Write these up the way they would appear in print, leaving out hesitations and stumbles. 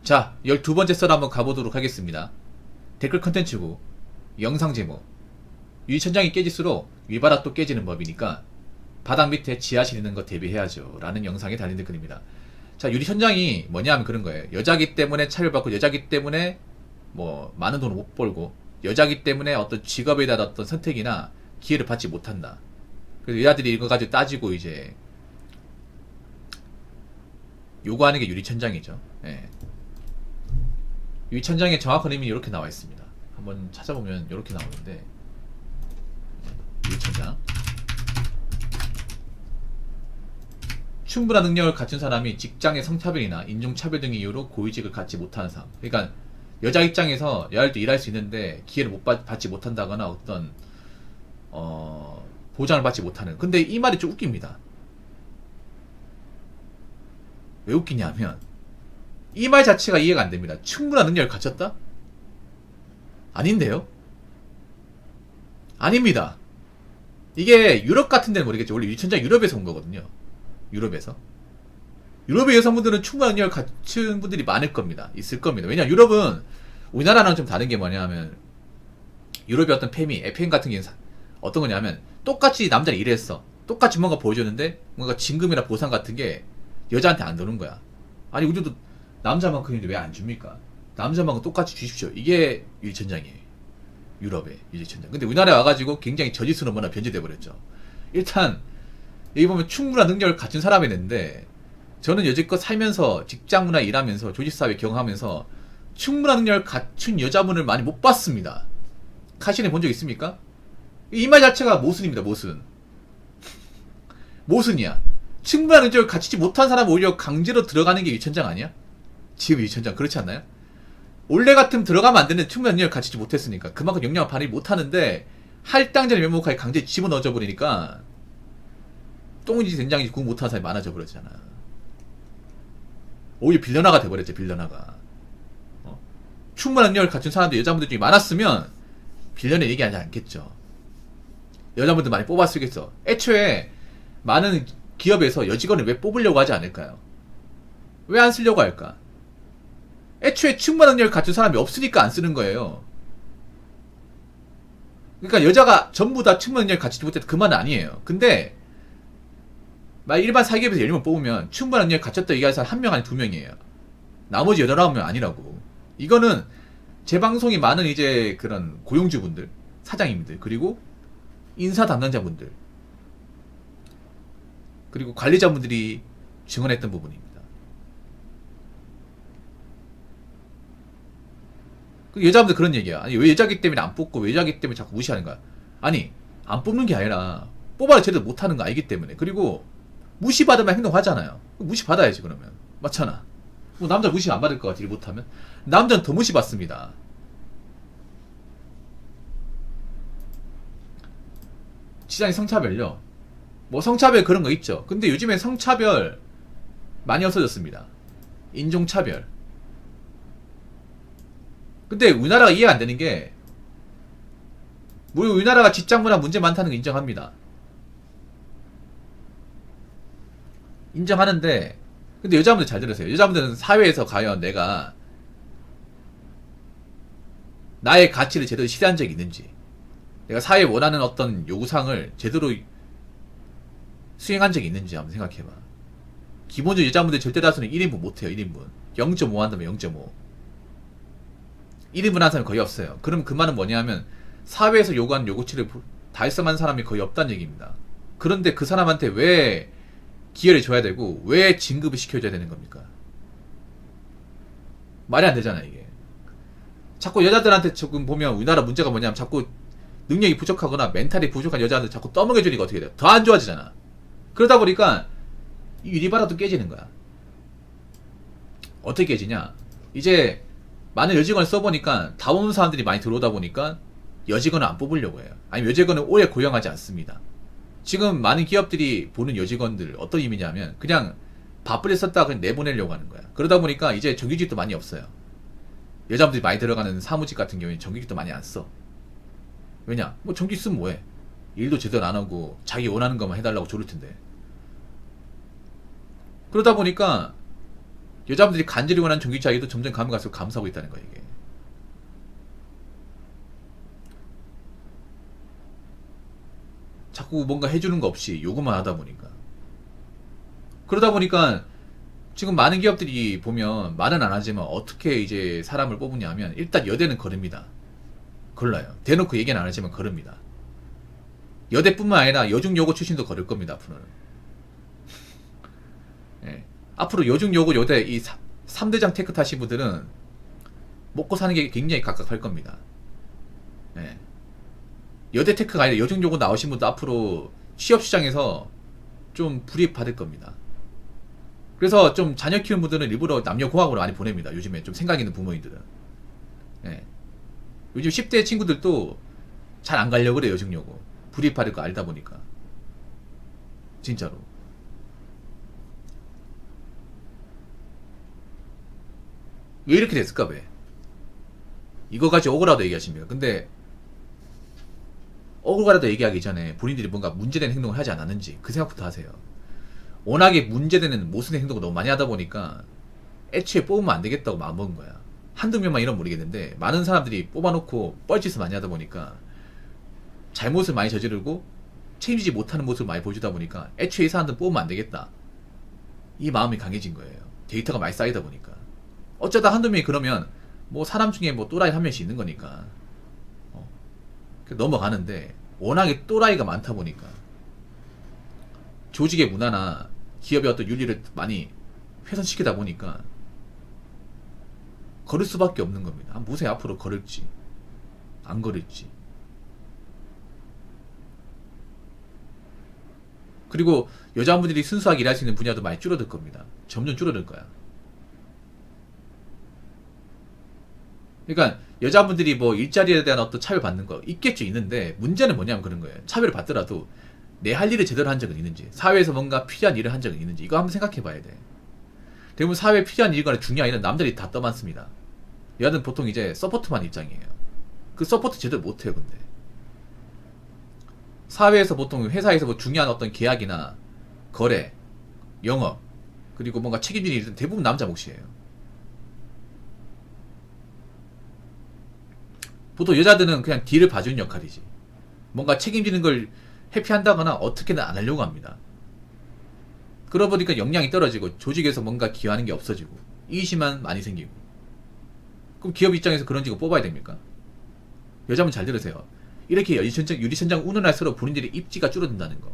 자, 12번째 썰 한번 가보도록 하겠습니다. 댓글 컨텐츠고 영상 제목, 유리천장이 깨질수록 위바닥도 깨지는 법이니까 바닥 밑에 지하실 있는 거 대비해야죠 라는 영상에 달린 댓글입니다. 자, 유리천장이 뭐냐 하면 그런 거예요. 여자기 때문에 차별받고, 여자기 때문에 뭐 많은 돈을 못 벌고, 여자기 때문에 어떤 직업에 대한 어떤 선택이나 기회를 받지 못한다. 그래서 여자들이 이거 가지고 따지고 이제 요구하는 게 유리천장이죠. 예. 유리천장의 정확한 의미는 이렇게 나와 있습니다. 한번 찾아보면 이렇게 나오는데, 유리천장. 충분한 능력을 갖춘 사람이 직장의 성차별이나 인종차별 등의 이유로 고위직을 갖지 못하는 사람. 그러니까 여자 입장에서 여자들도 일할 수 있는데 기회를 받지 못한다거나 어떤 보장을 받지 못하는. 근데 이 말이 좀 웃깁니다. 왜 웃기냐면 이 말 자체가 이해가 안 됩니다. 충분한 능력을 갖췄다? 아닌데요? 아닙니다. 이게 유럽 같은 데는 모르겠죠. 원래 유리천장 유럽에서 온 거거든요. 유럽에서. 유럽의 여성분들은 충분한 능력을 갖춘 분들이 많을 겁니다. 있을 겁니다. 왜냐, 유럽은 우리나라랑 좀 다른 게 뭐냐 하면, 유럽의 어떤 페미, FM 같은 게 어떤 거냐면, 똑같이 남자는 일했어. 똑같이 뭔가 보여줬는데, 뭔가 진금이나 보상 같은 게 여자한테 안 도는 거야. 아니, 우리도 남자만큼인데 왜 안 줍니까? 남자만큼 똑같이 주십시오. 이게 유리천장이에요. 유럽의 유리천장. 근데 우리나라에 와가지고 굉장히 저지스러운 문화 변질돼버렸죠. 일단, 여기 보면 충분한 능력을 갖춘 사람이 있는데, 저는 여지껏 살면서 직장 문화 일하면서 조직사회 경험하면서 충분한 능력을 갖춘 여자분을 많이 못 봤습니다. 카신에 본 적 있습니까? 이 말 자체가 모순입니다. 모순. 모순이야. 충분한 능력을 갖추지 못한 사람은 오히려 강제로 들어가는 게 유리천장 아니야? 지금 유리천장 그렇지 않나요? 원래 같으면 들어가면 안 되는데 충분한 능력을 갖추지 못했으니까 그만큼 역량을 발휘 못하는데 할당제를 명목하게 강제 집어넣어져 버리니까 똥인지 된장인지 구분 못하는 사람이 많아져 버렸잖아. 오히려 빌런화가 돼버렸죠. 빌런화가. 충분한 능력을 갖춘 사람들, 여자분들 중에 많았으면 빌런에 얘기하지 않겠죠. 여자분들 많이 뽑았겠어. 애초에 많은 기업에서 여직원을 왜 뽑으려고 하지 않을까요? 왜 안 쓰려고 할까? 애초에 충분한 능력을 갖춘 사람이 없으니까 안 쓰는 거예요. 그러니까 여자가 전부 다 충분한 능력을 갖추지 못해도 그 말은 아니에요. 근데 일반 사기업에서 10명 뽑으면 충분한 능력을 갖췄다 얘기하는 사람 1명 아니 2명이에요. 나머지 8, 9명 아니라고. 이거는 제 방송이 많은 이제 그런 고용주분들, 사장님들, 그리고 인사 담당자분들, 그리고 관리자분들이 증언했던 부분입니다. 여자분들 그런 얘기야. 아니, 왜 여자기 때문에 안 뽑고 왜 여자기 때문에 자꾸 무시하는 거야? 아니, 안 뽑는 게 아니라 뽑아도 제대로 못하는 거 알기 때문에. 그리고 무시받으면 행동하잖아요. 무시받아야지 그러면. 맞잖아. 뭐 남자 무시 안 받을 것 같아 일 못하면. 남자는 더 무시받습니다. 시장의 성차별요. 뭐 성차별 그런 거 있죠. 근데 요즘에 성차별 많이 없어졌습니다. 인종차별. 근데 우리나라가 이해가 안 되는 게, 우리나라가 직장문화 문제 많다는 거 인정합니다. 인정하는데, 근데 여자분들 잘 들으세요. 여자분들은 사회에서 과연 내가 나의 가치를 제대로 실현한 적이 있는지, 내가 사회에 원하는 어떤 요구사항을 제대로 수행한 적이 있는지 한번 생각해봐. 기본적으로 여자분들 절대 다수는 1인분 못해요. 1인분 0.5 한다면 0.5 1인분 하는 사람이 거의 없어요. 그럼 그 말은 뭐냐면 사회에서 요구하는 요구치를 달성한 사람이 거의 없다는 얘기입니다. 그런데 그 사람한테 왜 기회를 줘야 되고 왜 진급을 시켜줘야 되는 겁니까? 말이 안 되잖아 이게. 자꾸 여자들한테 조금 보면 우리나라 문제가 뭐냐면 자꾸 능력이 부족하거나 멘탈이 부족한 여자한테 자꾸 떠먹여주니까 어떻게 돼요? 더 안 좋아지잖아. 그러다 보니까 이 유리바닥도 깨지는 거야. 어떻게 깨지냐? 이제 많은 여직원을 써보니까 다운 사람들이 많이 들어오다 보니까 여직원을 안 뽑으려고 해요. 아니면 여직원을 오래 고용하지 않습니다. 지금 많은 기업들이 보는 여직원들 어떤 의미냐면 그냥 바쁘게 썼다가 그냥 내보내려고 하는 거야. 그러다 보니까 이제 정규직도 많이 없어요. 여자분들이 많이 들어가는 사무직 같은 경우에 정규직도 많이 안 써. 왜냐? 뭐 정규직 쓰면 뭐해? 일도 제대로 안 하고 자기 원하는 것만 해달라고 조를 텐데. 그러다 보니까 여자분들이 간절히 원하는 전기차 이도 점점 가면 갈수록 감소하고 있다는 거예요, 이게. 자꾸 뭔가 해주는 거 없이 요구만 하다 보니까. 그러다 보니까 지금 많은 기업들이 보면 말은 안 하지만 어떻게 이제 사람을 뽑으냐 하면 일단 여대는 거릅니다. 걸러요. 대놓고 얘기는 안 하지만 거릅니다. 여대뿐만 아니라 여중여고 출신도 거를 겁니다, 앞으로는. 예. 앞으로 여중여고 여대 이 3대장 테크 타신 분들은 먹고 사는 게 굉장히 각각할 겁니다. 예. 여대 테크가 아니라 여중여고 나오신 분도 앞으로 취업시장에서 좀 불이익 받을 겁니다. 그래서 좀 자녀 키우는 분들은 일부러 남녀공학으로 많이 보냅니다. 요즘에 좀 생각 있는 부모님들은. 예. 요즘 10대 친구들도 잘 안 가려고 그래요, 여중여고. 불이익 받을 거 알다 보니까. 진짜로. 왜 이렇게 됐을까, 왜? 이거 가지고 억울하다 얘기하십니까? 근데 억울하다 얘기하기 전에 본인들이 뭔가 문제된 행동을 하지 않았는지 그 생각부터 하세요. 워낙에 문제되는 모순의 행동을 너무 많이 하다 보니까 애초에 뽑으면 안 되겠다고 마음먹은 거야. 한두 명만 이러면 모르겠는데 많은 사람들이 뽑아놓고 뻘짓을 많이 하다 보니까 잘못을 많이 저지르고 책임지지 못하는 모습을 많이 보여주다 보니까 애초에 이 사람들 뽑으면 안 되겠다. 이 마음이 강해진 거예요. 데이터가 많이 쌓이다 보니까. 어쩌다 한두 명이 그러면 뭐 사람 중에 뭐 또라이 한 명씩 있는 거니까 넘어가는데 워낙에 또라이가 많다 보니까 조직의 문화나 기업의 어떤 윤리를 많이 훼손시키다 보니까 걸을 수밖에 없는 겁니다. 한번 보세요. 앞으로 걸을지 안 걸을지. 그리고 여자분들이 순수하게 일할 수 있는 분야도 많이 줄어들 겁니다. 점점 줄어들 거야. 그러니까 여자분들이 뭐 일자리에 대한 어떤 차별 받는 거 있겠죠. 있는데 문제는 뭐냐면 그런 거예요. 차별을 받더라도 내 할 일을 제대로 한 적은 있는지, 사회에서 뭔가 필요한 일을 한 적은 있는지, 이거 한번 생각해 봐야 돼. 대부분 사회에 필요한 일거나 중요한 일은 남들이 다 떠맡습니다. 여자들은 보통 이제 서포트만 입장이에요. 그 서포트 제대로 못해요. 근데 사회에서 보통 회사에서 뭐 중요한 어떤 계약이나 거래, 영업, 그리고 뭔가 책임지는 일은 대부분 남자 몫이에요. 보통 여자들은 그냥 뒤를 봐주는 역할이지. 뭔가 책임지는 걸 회피한다거나 어떻게든 안 하려고 합니다. 그러다 보니까 역량이 떨어지고 조직에서 뭔가 기여하는 게 없어지고 이의심만 많이 생기고. 그럼 기업 입장에서 그런 직업 뽑아야 됩니까? 여자분 잘 들으세요. 이렇게 유리천장 우는 할수록 본인들의 입지가 줄어든다는 거,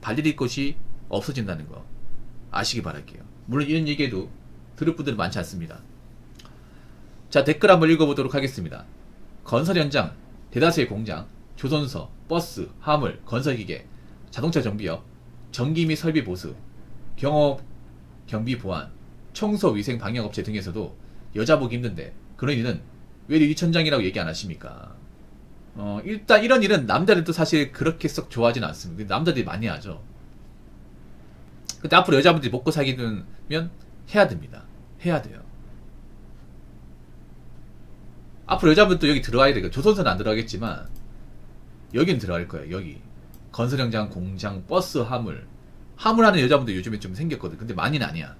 발디딜 것이 없어진다는 거 아시기 바랄게요. 물론 이런 얘기에도 들을 분들은 많지 않습니다. 자, 댓글 한번 읽어보도록 하겠습니다. 건설 현장, 대다수의 공장, 조선소, 버스, 화물, 건설기계, 자동차 정비업, 전기 및 설비 보수, 경업, 경비 보안, 청소, 위생, 방역업체 등에서도 여자 보기 힘든데 그런 일은 왜 유리천장이라고 얘기 안 하십니까? 일단 이런 일은 남자들도 사실 그렇게 썩 좋아하진 않습니다. 남자들이 많이 하죠. 근데 앞으로 여자분들이 먹고 살기 되면 해야 됩니다. 해야 돼요. 앞으로 여자분도 여기 들어와야 되고, 조선소는 안 들어가겠지만 여긴 들어갈 거예요. 여기 건설 현장, 공장, 버스, 화물 하는 여자분들 요즘에 좀 생겼거든. 근데 많이는 아니야.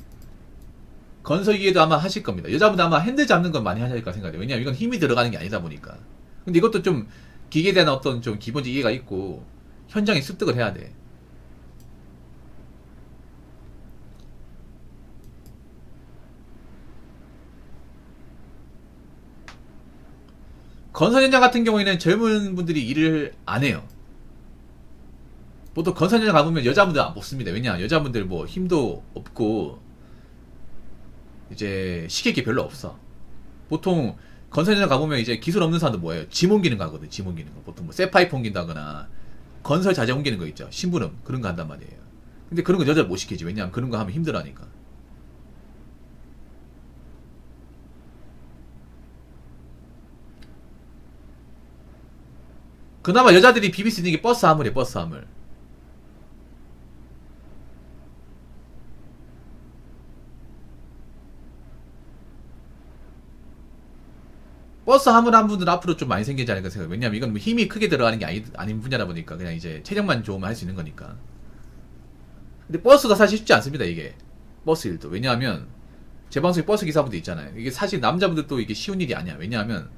건설기계도 아마 하실 겁니다. 여자분들 아마 핸들 잡는 건 많이 하실 거라 생각해요. 왜냐면 이건 힘이 들어가는 게 아니다 보니까. 근데 이것도 좀 기계에 대한 어떤 좀 기본적 이해가 있고 현장에 습득을 해야 돼. 건설 현장 같은 경우에는 젊은 분들이 일을 안 해요. 보통 건설 현장 가보면 여자분들 안 뽑습니다. 왜냐, 여자분들 뭐 힘도 없고 이제 시킬 게 별로 없어. 보통 건설 현장 가보면 이제 기술 없는 사람도 뭐예요? 짐 옮기는 거 하거든. 짐 옮기는 거. 보통 뭐 쇠파이프 옮긴다거나 건설 자재 옮기는 거 있죠. 심부름 그런 거 한단 말이에요. 근데 그런 거 여자를 못 시키지. 왜냐면 그런 거 하면 힘들어하니까. 그나마 여자들이 비빌 수 있는 게 버스 화물이에요. 버스 화물. 버스 화물 한 분들은 앞으로 좀 많이 생기지 않을까 생각해요. 왜냐면 이건 뭐 힘이 크게 들어가는 게 아닌 분야다 보니까 그냥 이제 체력만 좋으면 할 수 있는 거니까. 근데 버스가 사실 쉽지 않습니다. 이게 버스 일도. 왜냐하면 제 방송에 버스 기사분들 있잖아요. 이게 사실 남자분들도 이게 쉬운 일이 아니야. 왜냐하면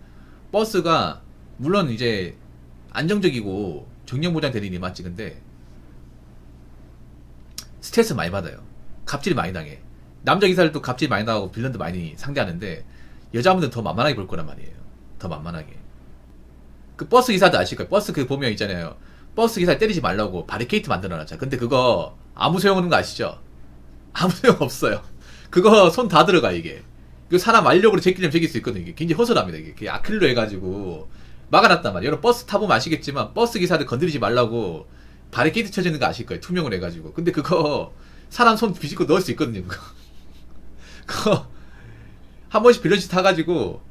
버스가 물론 이제 안정적이고 정령보장 되는 일이 맞지. 근데 스트레스 많이 받아요. 갑질 많이 당해. 남자 기사들도 갑질 많이 당하고 빌런도 많이 상대하는데 여자분들은 더 만만하게 볼 거란 말이에요. 더 만만하게. 그 버스 기사도 아실 거예요. 버스 그 보면 있잖아요. 버스 기사 때리지 말라고 바리케이트 만들어놨잖아. 근데 그거 아무 소용 없는 거 아시죠? 아무 소용 없어요. 그거 손 다 들어가 이게. 그 사람 알력으로 제끼려면 제낄 수 있거든요. 이게 굉장히 허술합니다. 이게 아크릴로 해가지고 막아놨단 말이에요. 여러분 버스 타보면 아시겠지만 버스 기사들 건드리지 말라고 바리케이트 쳐지는 거 아실 거예요. 투명을 해가지고. 근데 그거 사람 손 비집고 넣을 수 있거든요. 그거 한 번씩 빌런씩 타가지고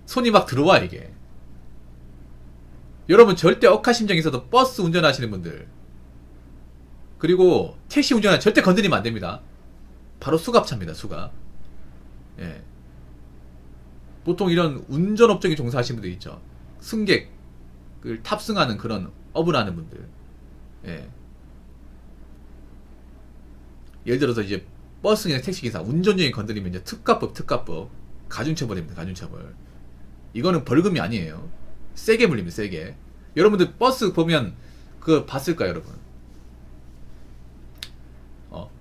손이 막 들어와 이게. 여러분 절대 억하심정 있어도 버스 운전하시는 분들 그리고 택시 운전하는 절대 건드리면 안 됩니다. 바로 수갑차입니다. 수갑. 예. 보통 이런 운전업종에 종사하시는 분들 있죠. 승객을 탑승하는 그런 업을 하는 분들. 예. 예를 들어서 이제 버스기나 택시기사 운전중에 건드리면 이제 특가법 가중처벌입니다. 가중처벌. 이거는 벌금이 아니에요. 세게 물립니다. 세게. 여러분들 버스 보면 그거 봤을까요, 여러분?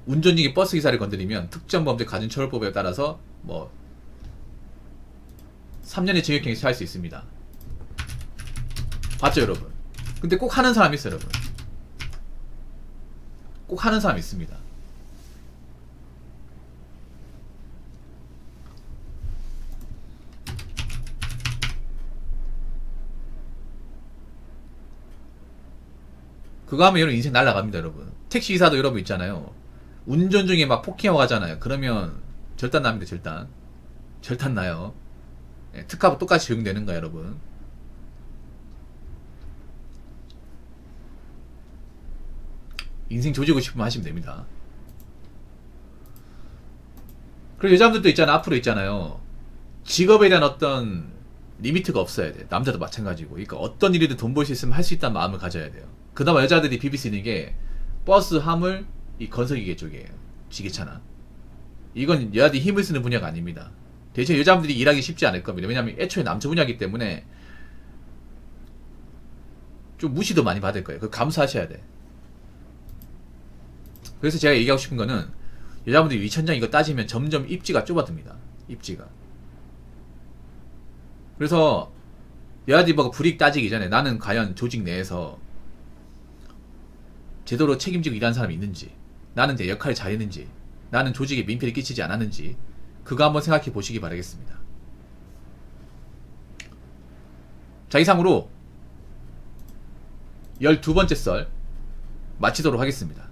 운전 중에 버스 기사를 건드리면 특정범죄 가중처벌법에 따라서 뭐 3년의 징역형이 처할 수 있습니다. 봤죠, 여러분? 근데 꼭 하는 사람이 있어요, 여러분. 꼭 하는 사람이 있습니다. 그거 하면 여러분 인생 날아갑니다, 여러분. 택시기사도 여러분 있잖아요. 운전 중에 막 폭행하고 가잖아요. 그러면 절단 납니다, 절단. 절단 나요. 예, 특가법 똑같이 적용되는 거야, 여러분. 인생 조지고 싶으면 하시면 됩니다. 그리고 여자분들도 있잖아, 앞으로 있잖아요. 직업에 대한 어떤 리미트가 없어야 돼. 남자도 마찬가지고. 그러니까 어떤 일이든 돈 벌 수 있으면 할 수 있다는 마음을 가져야 돼요. 그나마 여자들이 비빌 수 있는 게 버스, 화물, 이 건설기계 쪽이에요. 지게차나. 이건 여자들이 힘을 쓰는 분야가 아닙니다. 대신 여자분들이 일하기 쉽지 않을 겁니다. 왜냐면 애초에 남자 분야이기 때문에 좀 무시도 많이 받을 거예요. 그거 감수하셔야 돼. 그래서 제가 얘기하고 싶은 거는 여자분들이 위천장 이거 따지면 점점 입지가 좁아듭니다. 입지가. 그래서 여자들이 뭐 불이익 따지기 전에 나는 과연 조직 내에서 제대로 책임지고 일하는 사람이 있는지, 나는 내 역할을 잘했는지, 나는 조직에 민폐를 끼치지 않았는지, 그거 한번 생각해 보시기 바라겠습니다. 자, 이상으로 12번째 썰 마치도록 하겠습니다.